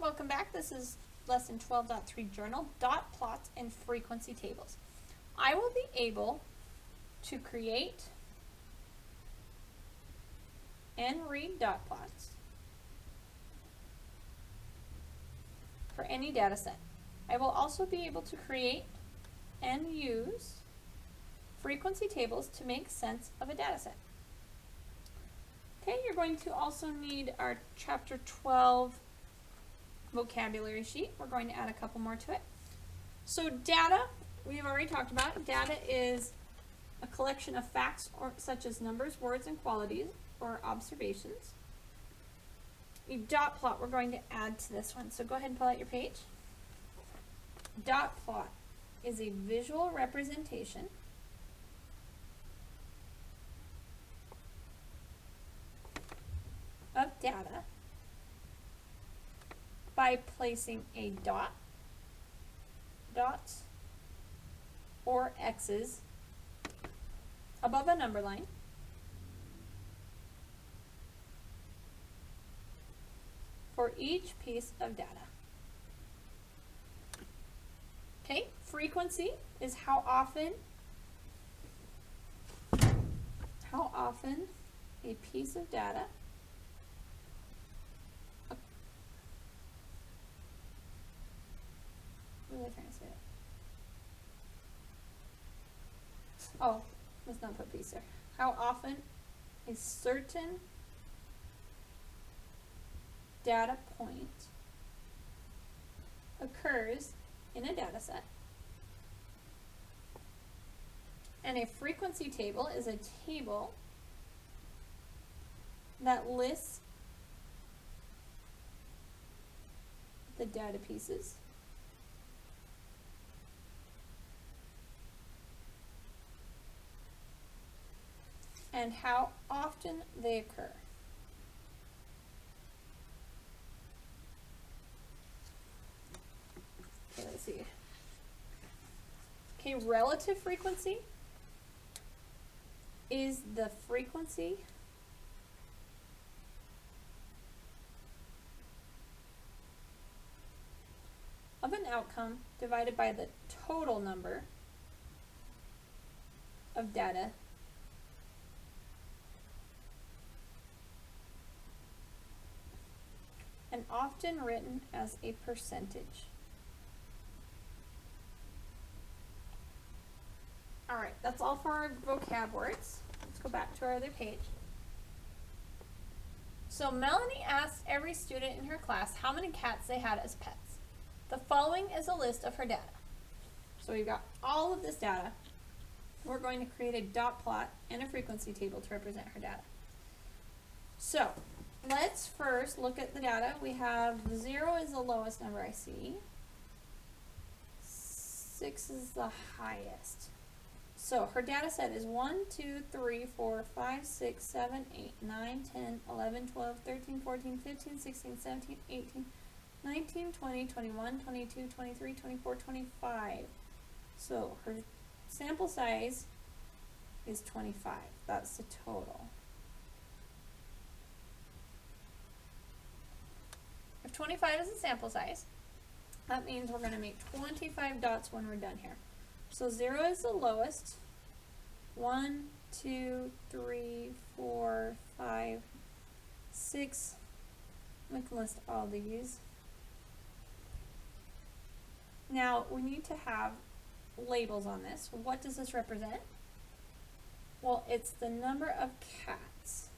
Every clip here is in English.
welcome back. This is lesson 12.3 journal, dot plots and frequency tables. I will be able to create and read dot plots for any data set. I will also be able to create and use frequency tables to make sense of a data set. Okay, you're going to also need our chapter 12 vocabulary sheet. We're going to add a couple more to it. So data, we've already talked about. Data is a collection of facts such as numbers, words, and qualities or observations. A dot plot we're going to add to this one. So go ahead and pull out your page. Dot plot is a visual representation of data by placing a dot, dots, or X's above a number line for each piece of data. Okay, frequency is how often a piece of data what was I trying to say? Oh, let's not put piece there. How often a certain data point occurs in a data set. And a frequency table is a table that lists the data pieces and how often they occur. Okay, let's see. Okay, relative frequency is the frequency of an outcome divided by the total number of data and often written as a percentage. Alright, that's all for our vocab words. Let's go back to our other page. So Melanie asked every student in her class how many cats they had as pets. The following is a list of her data. So we've got all of this data. We're going to create a dot plot and a frequency table to represent her data. So let's first look at the data. We have 0 is the lowest number I see. 6 is the highest. So her data set is 1, 2, 3, 4, 5, 6, 7, 8, 9, 10, 11, 12, 13, 14, 15, 16, 17, 18, 19, 20, 21, 22, 23, 24, 25. So her sample size is 25. That's the total. If 25 is the sample size, that means we're going to make 25 dots when we're done here. So 0 is the lowest. 1, 2, 3, 4, 5, 6. We can list all these. Now we need to have labels on this. What does this represent? Well, it's the number of cats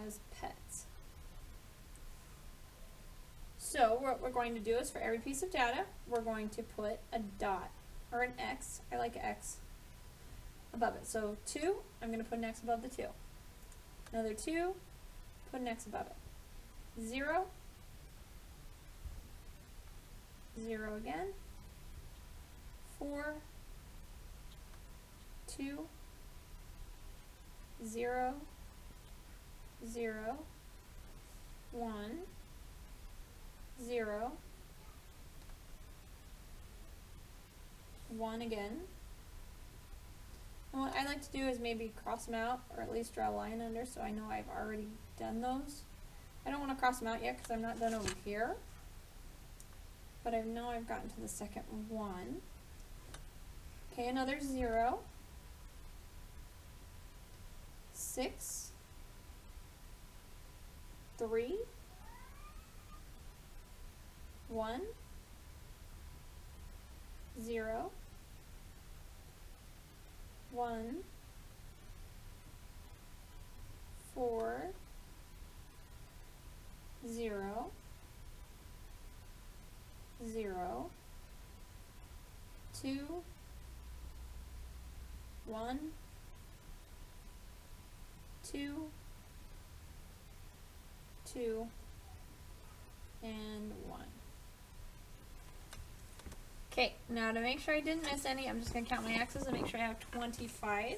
as pets. So what we're going to do is for every piece of data, we're going to put a dot or an X, I like X, above it. So 2, I'm going to put an X above the 2. Another 2, put an X above it. 0, 0 again. 4, 2, 0, 0, 1, 0, 1 again. And what I like to do is maybe cross them out, or at least draw a line under so I know I've already done those. I don't want to cross them out yet because I'm not done over here. But I know I've gotten to the second one. Okay, another 0. 6. 3. 1. 0. 1. 4. 0. 0. 2. 1. 2. 2. And 1. Okay, now to make sure I didn't miss any, I'm just going to count my X's and make sure I have 25.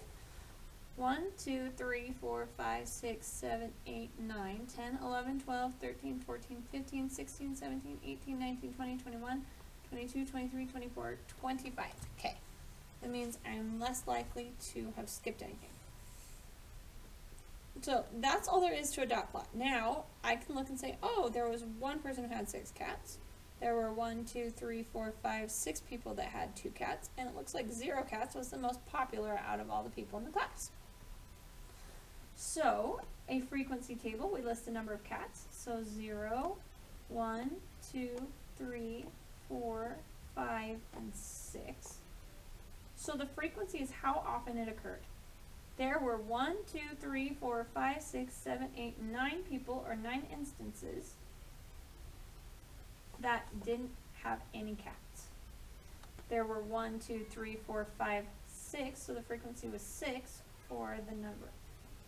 1, 2, 3, 4, 5, 6, 7, 8, 9, 10, 11, 12, 13, 14, 15, 16, 17, 18, 19, 20, 21, 22, 23, 24, 25. Okay, that means I'm less likely to have skipped anything. So that's all there is to a dot plot. Now I can look and say, oh, there was one person who had 6 cats. There were 1, 2, 3, 4, 5, 6 people that had 2 cats, and it looks like 0 cats was the most popular out of all the people in the class. So, a frequency table, we list the number of cats. So 0, 1, 2, 3, 4, 5, and 6. So the frequency is how often it occurred. There were 1, 2, 3, 4, 5, 6, 7, 8, 9 people, or 9 instances that didn't have any cats. There were 1, 2, 3, 4, 5, 6, so the frequency was 6 for the number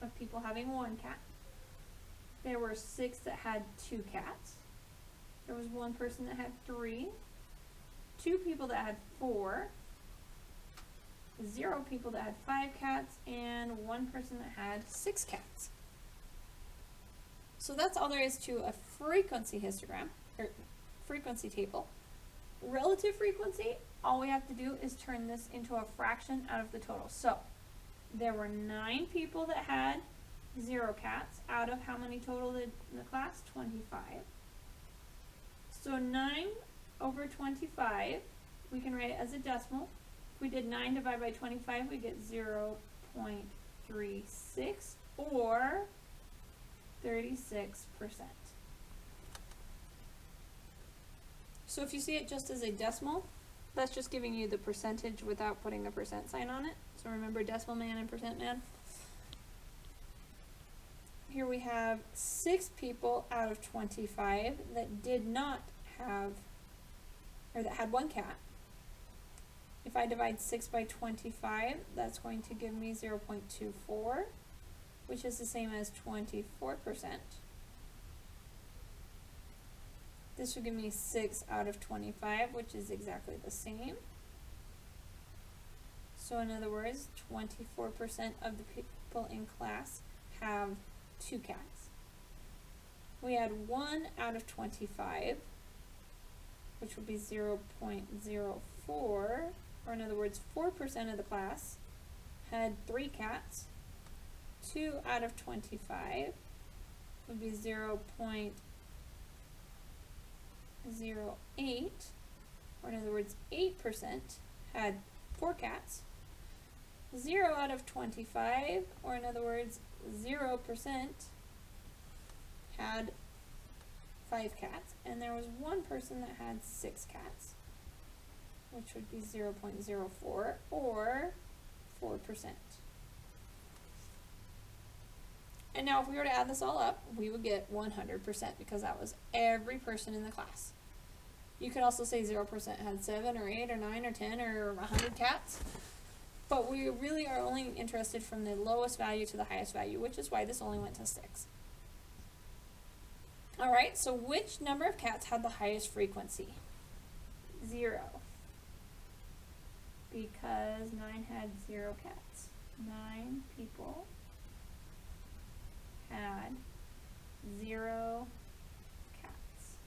of people having 1 cat. There were 6 that had 2 cats. There was 1 person that had 3, 2 people that had 4, 0 people that had 5 cats, and 1 person that had 6 cats. So that's all there is to a frequency histogram, or frequency table. Relative frequency, all we have to do is turn this into a fraction out of the total. So there were 9 people that had 0 cats out of how many total in the class? 25. So 9 over 25, we can write it as a decimal. If we did 9 divided by 25, we get 0.36 or 36%. So if you see it just as a decimal, that's just giving you the percentage without putting a percent sign on it. So remember decimal man and percent man. Here we have 6 people out of 25 that did not have, or that had 1 cat. If I divide 6 by 25, that's going to give me 0.24, which is the same as 24%. This would give me 6 out of 25, which is exactly the same. So in other words, 24% of the people in class have 2 cats. We had 1 out of 25, which would be 0.04, or in other words, 4% of the class had 3 cats. 2 out of 25 would be 0.08, or in other words, 8% had 4 cats. 0 out of 25, or in other words, 0% had 5 cats, and there was 1 person that had 6 cats, which would be 0.04 or 4%. And now if we were to add this all up, we would get 100% because that was every person in the class. You could also say 0% had 7 or 8 or 9 or 10 or 100 cats. But we really are only interested from the lowest value to the highest value, which is why this only went to 6. Alright, so which number of cats had the highest frequency? 0. Because 9 had 0 cats. 9 people had 0 cats.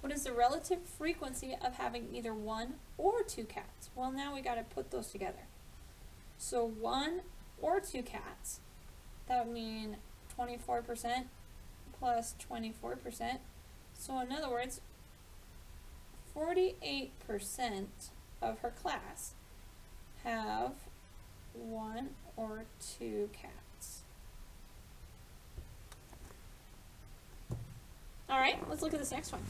What is the relative frequency of having either 1 or 2 cats? Well, now we got to put those together. So 1 or 2 cats, that would mean 24% plus 24%. So in other words, 48% of her class have 1 or 2 cats. Alright, let's look at this next one.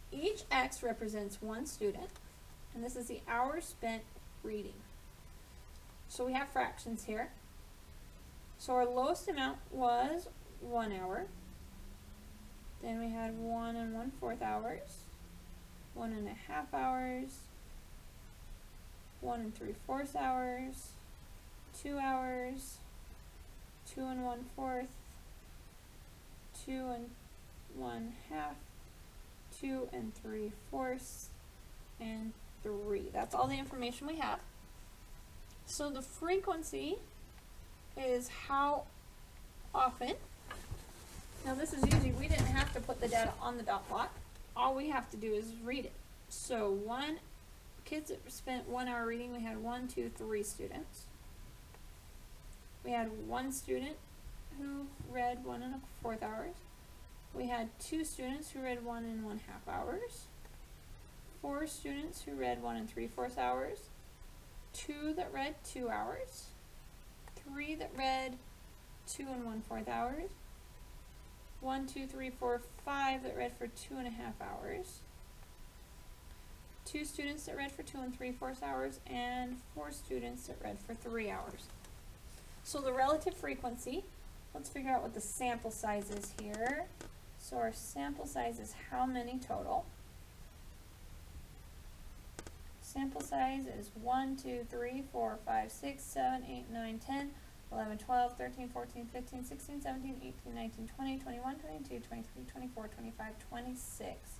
Each X represents one student, and this is the hours spent reading. So we have fractions here. So our lowest amount was 1 hour. Then we had 1 1/4 hours, 1 1/2 hours, 1 3/4 hours, 2 hours, 2 1/4, 2 1/2, 2 3/4, and 3. That's all the information we have. So the frequency is how often. Now this is easy. We didn't have to put the data on the dot plot. All we have to do is read it. So kids that spent 1 hour reading, we had 1, 2, 3 students. We had 1 student who read 1 1/4 hours. We had 2 students who read 1 1/2 hours. 4 students who read 1 3/4 hours. 2 that read 2 hours. 3 that read 2 1/4 hours. 1, 2, 3, 4, 5 that read for 2 1/2 hours. 2 students that read for 2 3/4 hours, and 4 students that read for 3 hours. So the relative frequency, let's figure out what the sample size is here. So our sample size is how many total? Sample size is 1, 2, 3, 4, 5, 6, 7, 8, 9, 10, 11, 12, 13, 14, 15, 16, 17, 18, 19, 20, 21, 22, 23, 24, 25, 26.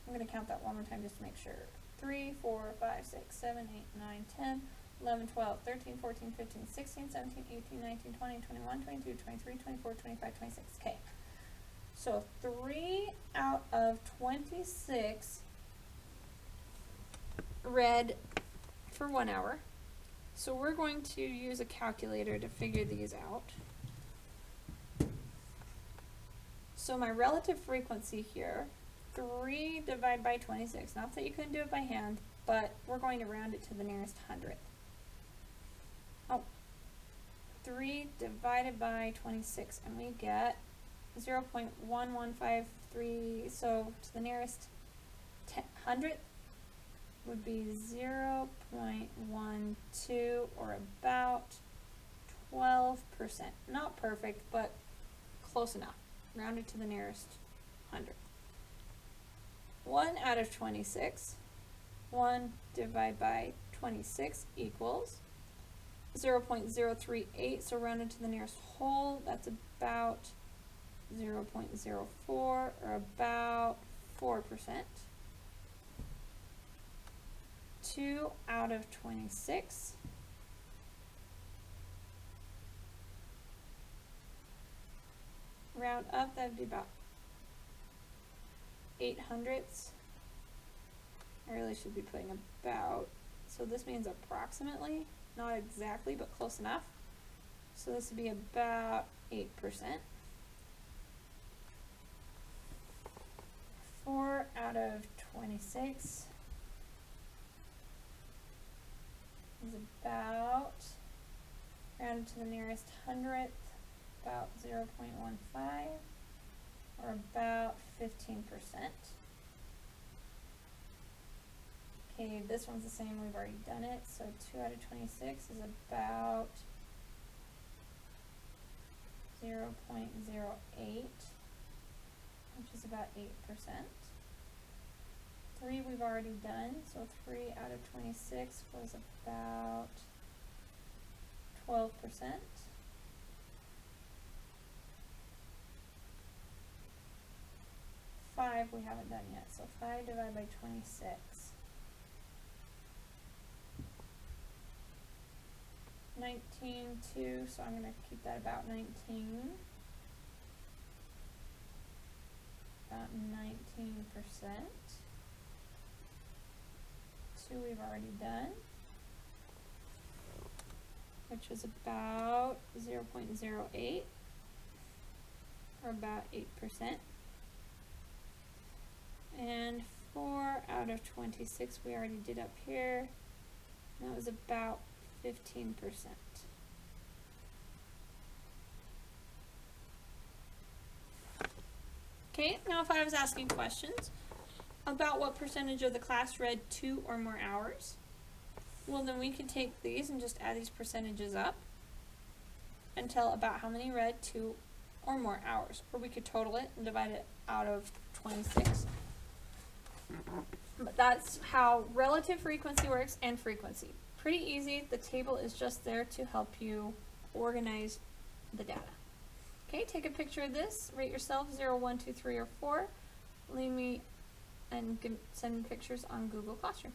I'm going to count that one more time just to make sure. 3, 4, 5, 6, 7, 8, 9, 10, 11, 12, 13, 14, 15, 16, 17, 18, 19, 20, 21, 22, 23, 24, 25, 26. Okay. So 3 out of 26 read for 1 hour. So we're going to use a calculator to figure these out. So my relative frequency here, 3 divided by 26. Not that you couldn't do it by hand, but we're going to round it to the nearest hundredth. 3 divided by 26, and we get 0.1153, so to the nearest hundredth would be 0.12, or about 12%. Not perfect, but close enough. Rounded to the nearest hundredth. 1 out of 26. 1 divided by 26 equals 0.038, so rounded to the nearest whole, that's about 0.04, or about 4%. 2 out of 26. Round up, that would be about 8/100ths. I really should be putting about, so this means approximately, not exactly, but close enough. So this would be about 8%. 4 out of 26 is about, rounded to the nearest hundredth, about 0.15, or about 15%. Okay, this one's the same, we've already done it, so 2 out of 26 is about 0.08, which is about 8%. 3 we've already done, so 3 out of 26 was about 12%. 5 we haven't done yet, so 5 divided by 26. 19.2, so I'm going to keep that about 19. About 19%. 2 we've already done. which was about 0.08, or about 8%. And 4 out of 26 we already did up here. That was about 15%. Okay, now if I was asking questions about what percentage of the class read 2 or more hours, well then we could take these and just add these percentages up and tell about how many read 2 or more hours. Or we could total it and divide it out of 26. But that's how relative frequency works, and frequency. Pretty easy. The table is just there to help you organize the data. Okay, take a picture of this. Rate yourself 0, 1, 2, 3, or 4. Leave me and send me pictures on Google Classroom.